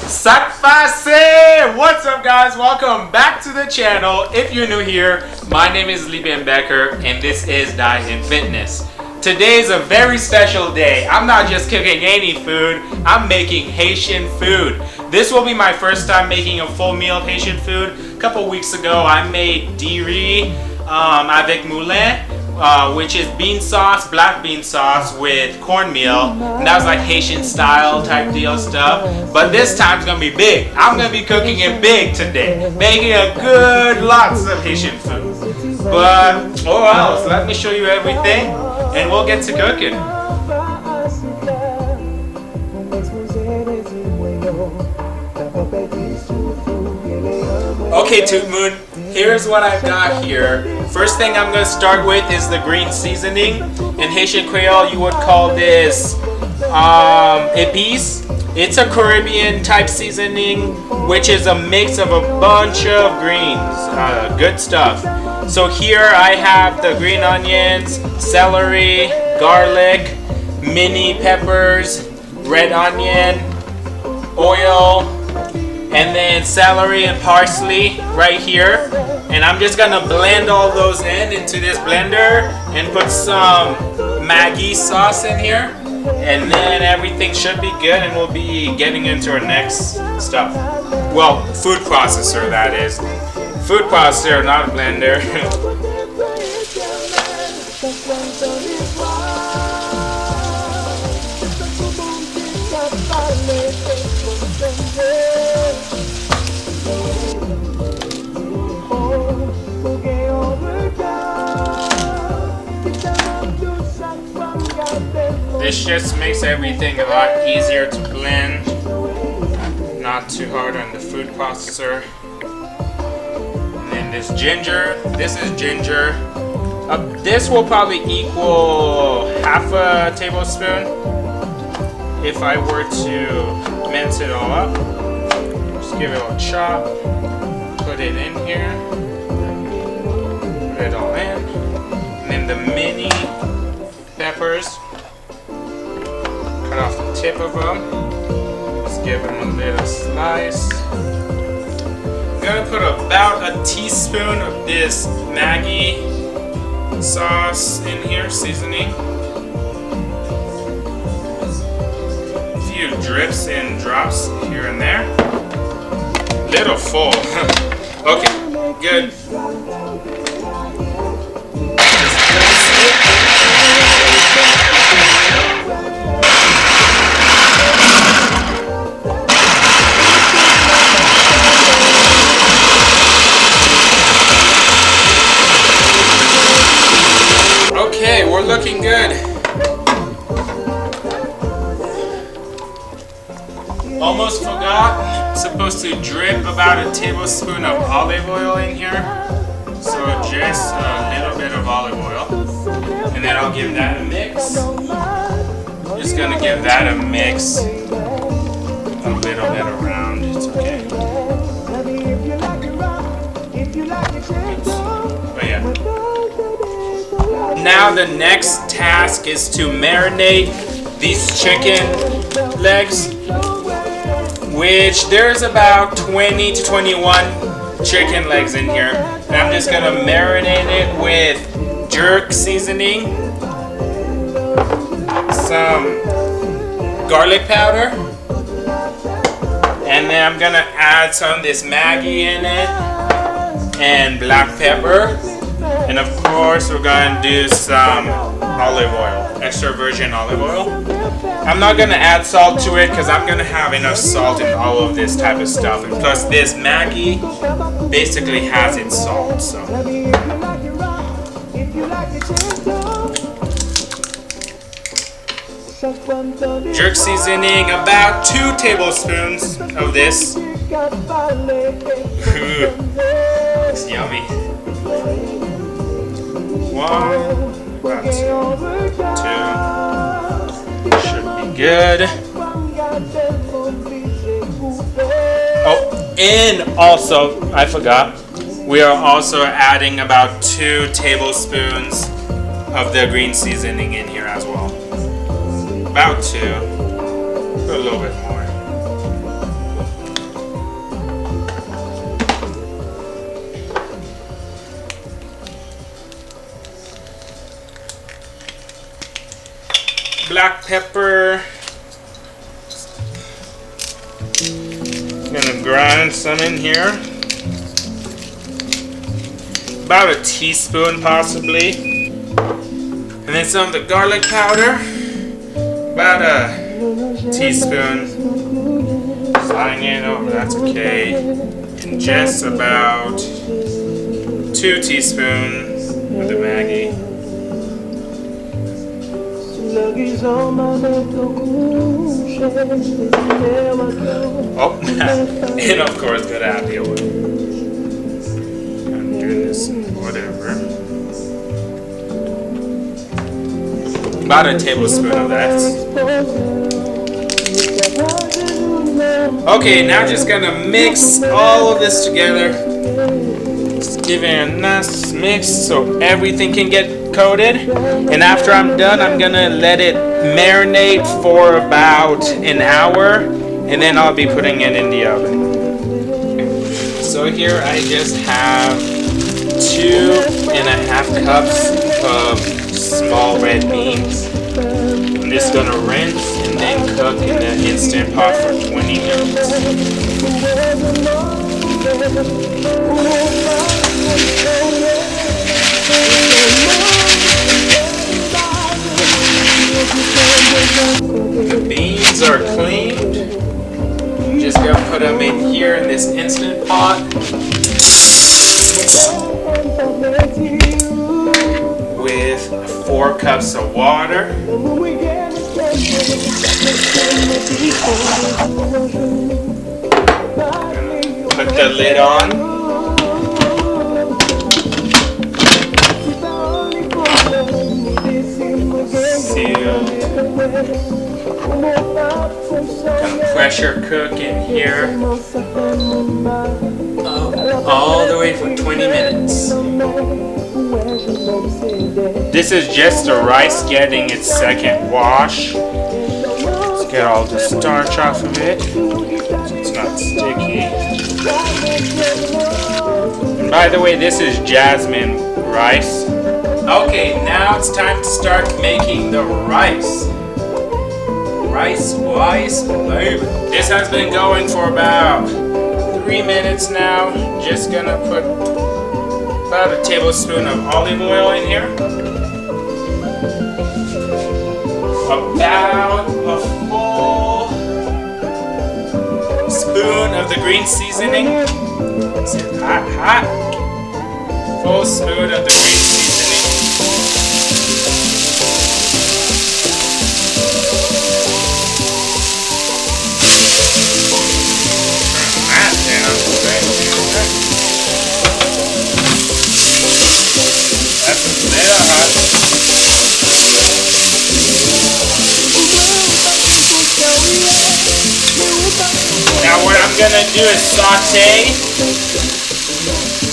Sakfase! What's up, guys? Welcome back to the channel. If you're new here, my name is Lieben Becker and this is Diet and Fitness. Today is a very special day. I'm not just cooking any food, I'm making Haitian food. This will be my first time making a full meal of Haitian food. A couple weeks ago, I made diri avec moulin, which is bean sauce, black bean sauce with cornmeal, and that was like Haitian style type deal stuff. But this time it's gonna be big. I'm gonna be cooking it big today, making a good lots of Haitian food. But what else? Let me show you everything, and we'll get to cooking. Okay, Toot Moon, here's what I've got here. First thing I'm going to start with is the green seasoning. In Haitian Creole, you would call this épice. It's a Caribbean type seasoning, which is a mix of a bunch of greens. Good stuff. So here I have the green onions, celery, garlic, mini peppers, red onion, oil, and then celery and parsley right here. And I'm just gonna blend all those into this blender and put some Maggi sauce in here. And then everything should be good and we'll be getting into our next stuff. Well, food processor, that is. Food processor, not a blender. This just makes everything a lot easier to blend, not too hard on the food processor. And then this ginger, this is ginger. This will probably equal half a tablespoon if I were to mince it all up. Just give it a chop, put it in here, put it all in, and then the mini peppers. Cut off the tip of them. Just give them a little slice. I'm gonna put about a teaspoon of this Maggi sauce in here, seasoning. A few drips and drops here and there. Little full. Okay, good. Okay, we're looking good. Almost forgot, I'm supposed to drip about a tablespoon of olive oil in here. So just a little bit of olive oil. And then I'll give that a mix. Just gonna give that a mix. A little bit around, it's okay. But yeah. Now the next task is to marinate these chicken legs, which there's about 20 to 21 chicken legs in here. And I'm just gonna marinate it with jerk seasoning, some garlic powder, and then I'm gonna add some of this Maggi in it, and black pepper. And of course, we're gonna do some olive oil, extra virgin olive oil. I'm not gonna add salt to it because I'm gonna have enough salt in all of this type of stuff. And plus, this Maggi basically has its salt, so. Jerk seasoning, about 2 tablespoons of this. Looks yummy. 1, about 2. Should be good. Oh, and also, I forgot, we are also adding about 2 tablespoons of the green seasoning in here as well. About 2. Put a little bit more. black pepper. Gonna grind some in here. About a teaspoon possibly. And then some of the garlic powder. About a teaspoon. Sliding it over, that's okay. And just about 2 teaspoons of the Maggi. Oh, and of course, gotta add the oil. I'm doing this in whatever. About a tablespoon of that. Okay, now just gonna mix all of this together. Just give it a nice mix so everything can get coated. And after I'm done, I'm gonna let it marinate for about an hour, and then I'll be putting it in the oven. So here I just have 2.5 cups of small red beans. I'm just gonna rinse and then cook in the Instant Pot for 20 minutes. The beans are cleaned. I'm just gonna put them in here in this Instant Pot. With 4 cups of water. Put the lid on. Sealed. Gonna pressure cook in here. All the way for 20 minutes. This is just the rice getting its second wash. Let's get all the starch off of it so it's not sticky. And by the way, this is jasmine rice. Okay, now it's time to start making the rice. Rice, baby. This has been going for about 3 minutes now. Just gonna put about a tablespoon of olive oil in here. About a full spoon of the green seasoning. Is it hot? Full spoon of the green seasoning. Turn that down. That's a little hot. Now what I'm gonna do is saute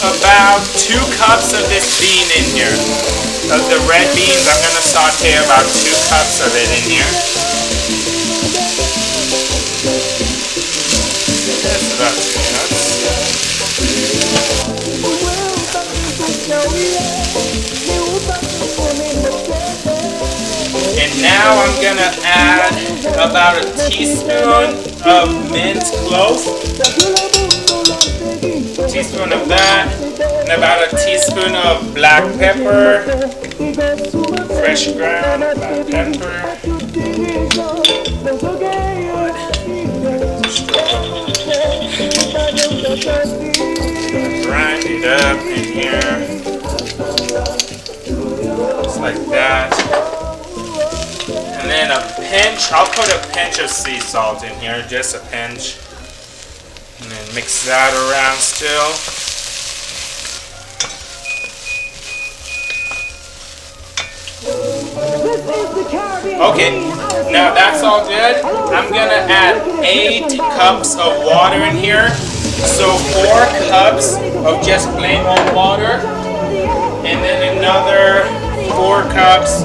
about 2 cups of this bean in here. Of the red beans, I'm gonna saute about 2 cups of it in here. That's about 2 cups. And now I'm gonna add about a teaspoon of minced clove. A teaspoon of that. And about a teaspoon of black pepper. Fresh ground black pepper. Grind it up in here. Just like that. And then a pinch, I'll put a pinch of sea salt in here, just a pinch. And then mix that around still. Okay, now that's all good. I'm gonna add 8 cups of water in here. So 4 cups of just plain old water. And then another 4 cups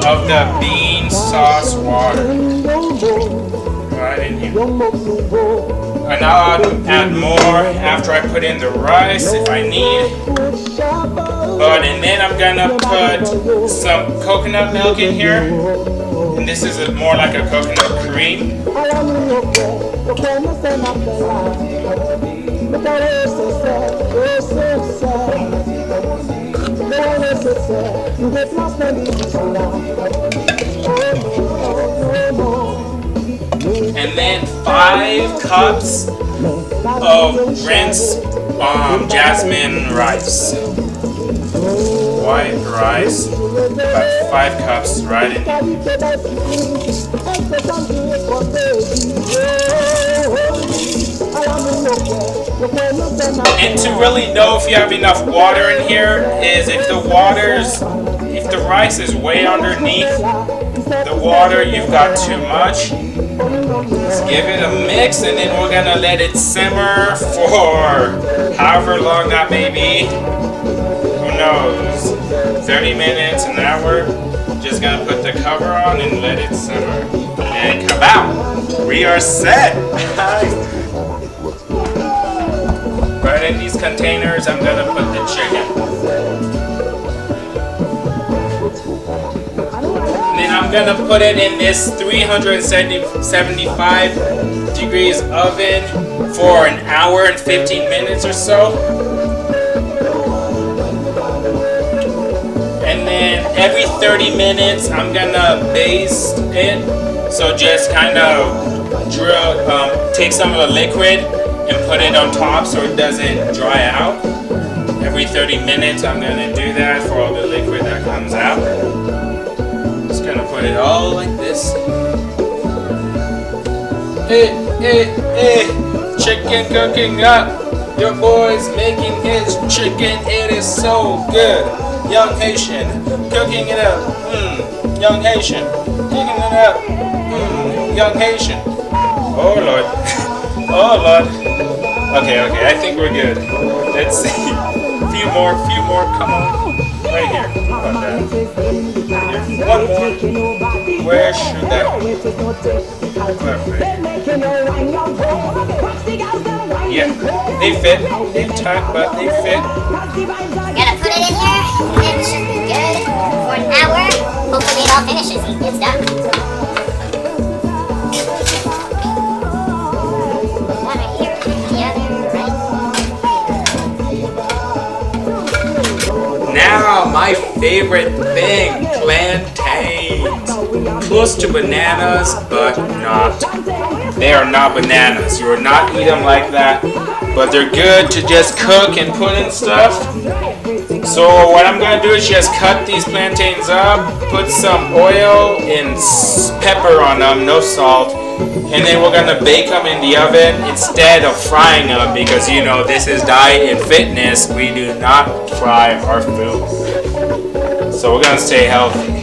of the bean sauce water. Right in here. And I'll add more after I put in the rice if I need. And then I'm gonna put some coconut milk in here. And And this is more like a coconut cream. And then 5 cups of rinsed jasmine rice. White rice, about 5 cups right in. And to really know if you have enough water in here is if the rice is way underneath the water, you've got too much. Just give it a mix, and then we're gonna let it simmer for however long that may be. Who knows? 30 minutes, an hour. Just gonna put the cover on and let it simmer. And come out. We are set. Right in these containers, I'm gonna put the chicken. Then I'm gonna put it in this 375 degrees oven for an hour and 15 minutes or so. And then every 30 minutes I'm gonna baste it. So just kind of take some of the liquid and put it on top so it doesn't dry out. Every 30 minutes I'm gonna do that for all the liquid that comes out. Just gonna put it all like this. Hey, chicken cooking up. Your boy's making his chicken, it is so good. Young Haitian, cooking it up. Young Haitian, cooking it up. Young Haitian. Oh Lord. Oh Lord. Okay, I think we're good. Let's see. Few more, come on. Right here. How about that? Right here. One more. Where should that be? Perfect. Yeah, they fit. They tight, but they fit. Gotta put it in here, and it should be good for an hour. Hopefully it all finishes and gets done. Now, my favorite thing, plantains. Close to bananas, but not. They are not bananas. You will not eat them like that. But they're good to just cook and put in stuff. So what I'm going to do is just cut these plantains up, put some oil and pepper on them, no salt. And then we're going to bake them in the oven instead of frying them because, you know, this is diet and fitness. We do not fry our food. So we're going to stay healthy.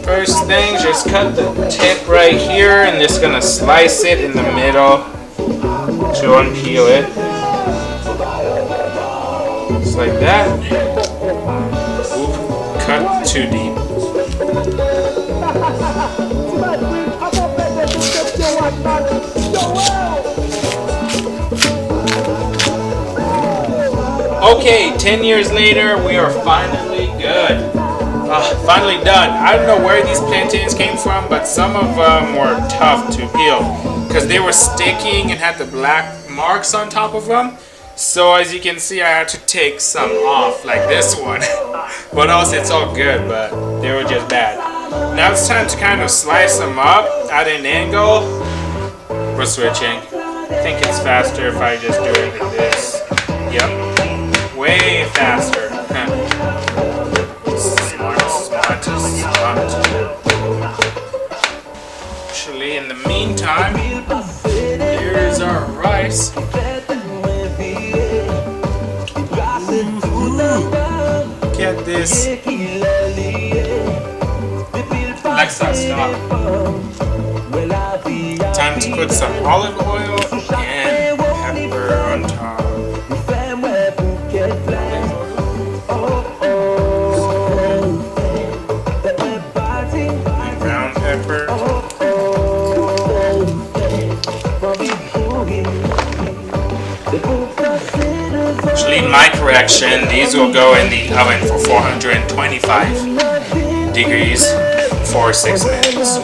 First thing, just cut the tip right here and just going to slice it in the middle to unpeel it. Just like that. Oop, cut too deep. Okay, 10 years later, we are finally good. Finally done. I don't know where these plantains came from, but some of them were tough to peel because they were sticking and had the black marks on top of them. So as you can see, I had to take some off, like this one. But also it's all good, but they were just bad. Now it's time to kind of slice them up at an angle. We're switching. I think it's faster if I just do it like this. Yep. Way faster. Smart. Actually, in the meantime, here's our rice. Get this. Alexa, stop. Time to put some olive oil and pepper on top. And brown pepper. Actually, actually, my correction, these will go in the oven for 425 degrees for 6 minutes.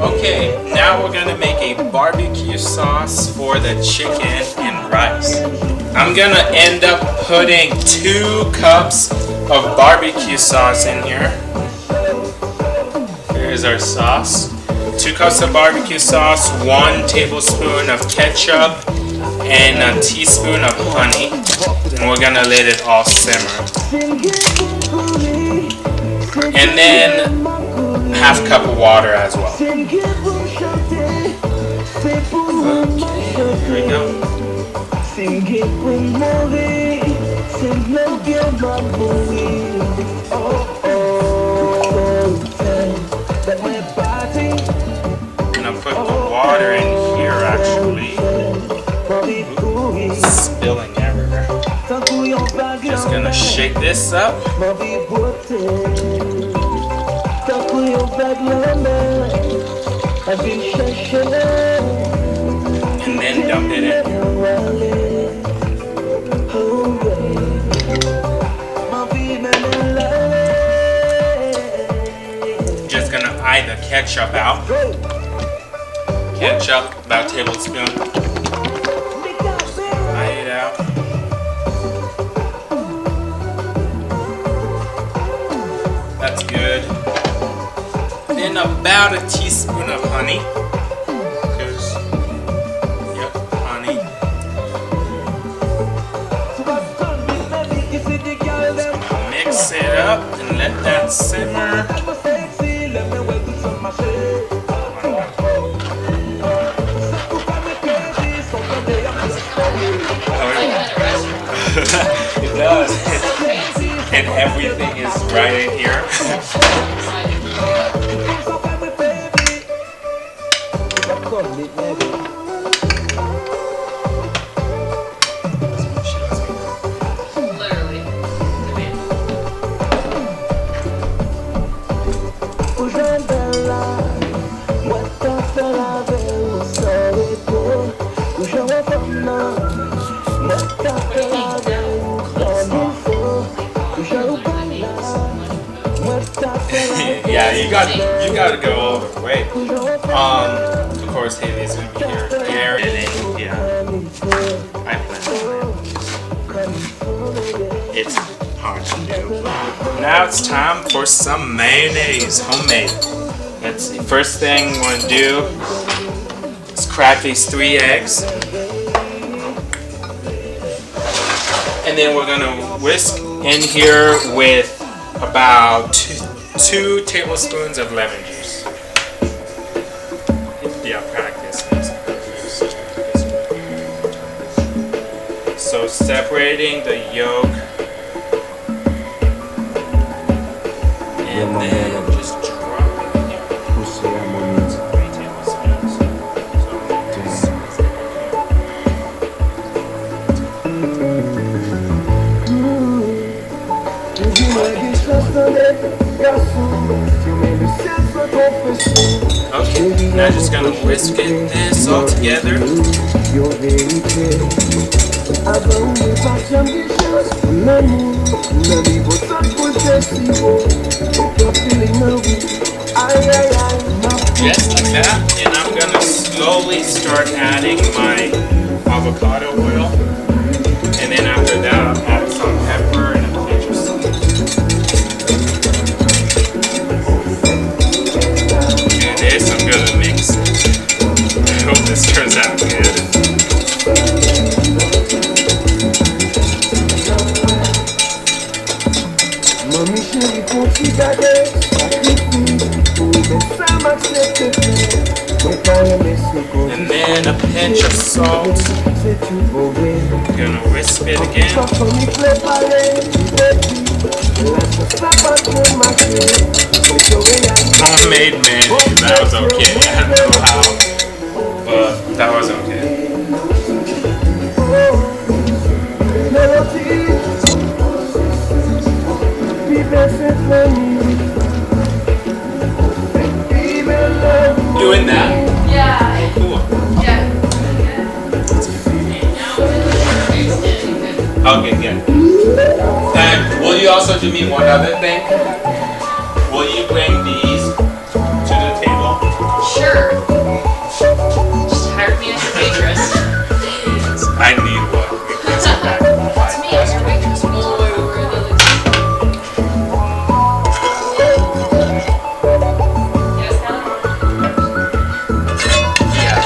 Okay, now we're gonna make a barbecue sauce for the chicken and rice. I'm gonna end up putting 2 cups of barbecue sauce in here. Here's our sauce. 2 cups of barbecue sauce, 1 tablespoon of ketchup, and a teaspoon of honey. And we're gonna let it all simmer. And then half cup of water as well. Okay, here we go. I'm gonna put the water in here actually. Oops, spilling everywhere. Just gonna shake this up. And then dump it in. Just gonna eye the ketchup out. Ketchup, about a tablespoon. Eye it out. That's good. Then about a teaspoon of honey. Yep, honey. Mix it up and let that simmer. It does. And everything is right in here. Yeah, you gotta go all the way. Of course, Haley's gonna be here, and then yeah, I plan on it. It's hard to do. Now it's time for some mayonnaise, homemade. Let's see. First thing we're gonna do is crack these 3 eggs, and then we're gonna whisk in here with about 2 tablespoons of lemon juice. Yeah, practice. So separating the yolk and then just dropping it here. 3 tablespoons. Okay, now just gonna whisk this all together. Just like that, and I'm gonna slowly start adding my avocado oil, and then after that I'll add some pepper and a pinch of salt. I'm gonna mix it. I hope this turns out good. And then a pinch of salt. I'm gonna whisk it again. Homemade mayonnaise, that was okay. I don't know how, but that was okay. doing that? Yeah. Cool. Yeah. Okay, good. And will you also do me one other thing? Will you bring these to the table? Sure. Just hire me as your waitress. I need one. Because of that. That's me as your waitress. Oh, where are the other two? Yes, Helen? Yeah.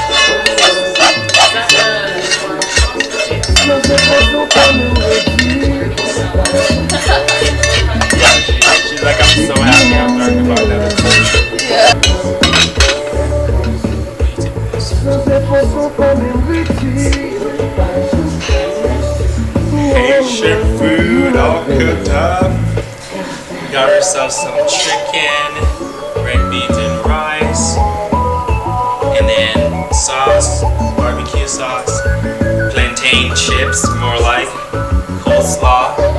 Is that Yeah, she's like, I'm so happy I'm learning about that. Haitian food all cooked up. Got ourselves some chicken, red beans and rice, and then sauce, barbecue sauce, plantain chips, more like coleslaw.